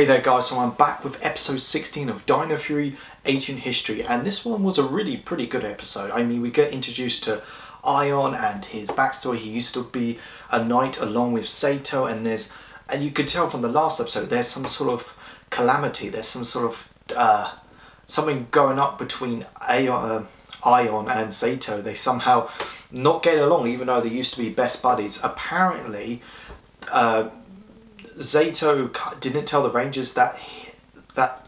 Hey there guys, so I'm back with episode 16 of Dino Fury Ancient History, and this one was a really pretty good episode. I mean, we get introduced to Aiyon and his backstory. He used to be a knight along with Zayto, and you could tell from the last episode there's some sort of calamity, there's some sort of something going up between Aiyon and Zayto. They somehow not get along even though they used to be best buddies. Apparently Zayto didn't tell the Rangers that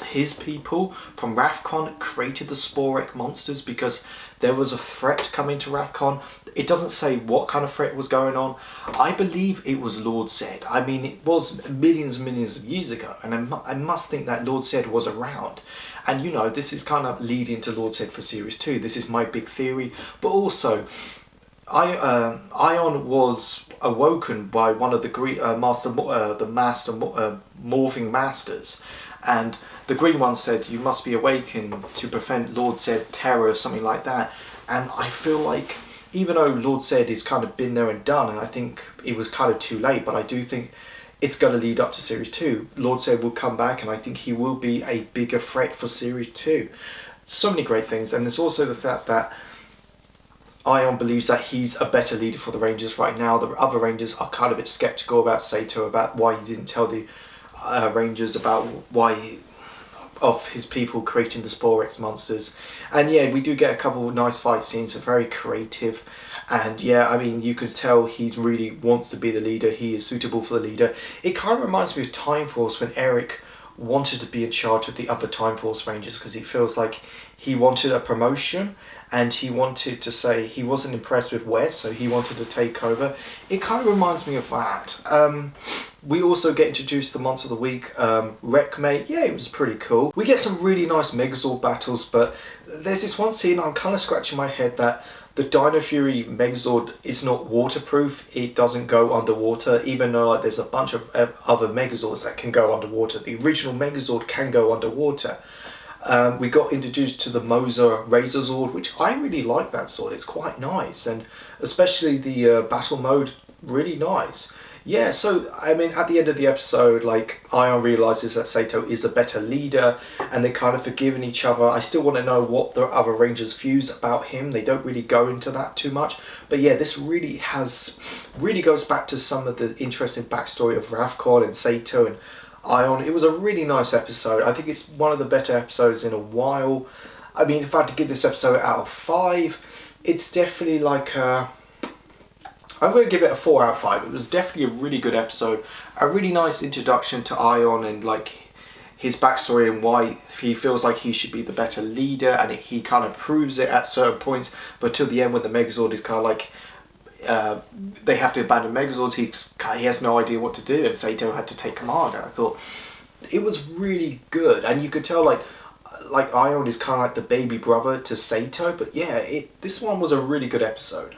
his people from Ravcon created the Sporek monsters because there was a threat coming to Ravcon. It doesn't say what kind of threat was going on. I believe it was Lord Zed. I mean, it was millions and millions of years ago, and I must think that Lord Zed was around. And you know, this is kind of leading to Lord Zed for Series 2. This is my big theory. But also, Aiyon was awoken by one of the morphing masters, and the green one said, "You must be awakened to prevent Lord Zed terror," or something like that. And I feel like, even though Lord Zed has kind of been there and done, and I think it was kind of too late, but I do think it's going to lead up to Series 2. Lord Zed will come back, and I think he will be a bigger threat for Series 2. So many great things, and there's also the fact that Aiyon believes that he's a better leader for the Rangers right now. The other Rangers are kind of a bit skeptical about Zayto, about why he didn't tell the Rangers about of his people creating the Sporex monsters. And yeah, we do get a couple of nice fight scenes, are very creative. And yeah, I mean, you could tell he really wants to be the leader. He is suitable for the leader. It kind of reminds me of Time Force when Eric wanted to be in charge of the other Time Force Rangers because he feels like he wanted a promotion. And he wanted to say he wasn't impressed with Wes, so he wanted to take over. It kind of reminds me of that. We also get introduced to the Monster of the Week, Wreckmate. Yeah, it was pretty cool. We get some really nice Megazord battles, but there's this one scene I'm kind of scratching my head that the Dino Fury Megazord is not waterproof. It doesn't go underwater, even though there's a bunch of other Megazords that can go underwater. The original Megazord can go underwater. We got introduced to the Moser Razor Zord, which I really like that sword. It's quite nice, and especially the battle mode, really nice. Yeah, so I mean, at the end of the episode, like, Aiyon realizes that Zayto is a better leader, and they're kind of forgiving each other. I still want to know what the other Rangers views about him. They don't really go into that too much, but yeah, this really goes back to some of the interesting backstory of Ravcon and Zayto and Aiyon. It was a really nice episode. I think it's one of the better episodes in a while. I mean, if I had to give this episode out of 5, it's definitely like I'm going to give it a 4 out of 5. It was definitely a really good episode. A really nice introduction to Aiyon and like his backstory and why he feels like he should be the better leader, and he kind of proves it at certain points, but till the end when the Megazord is kind of like they have to abandon Megazords, he has no idea what to do, and Zayto had to take command. And I thought it was really good, and you could tell like Aiyon is kind of like the baby brother to Zayto. But yeah, this one was a really good episode.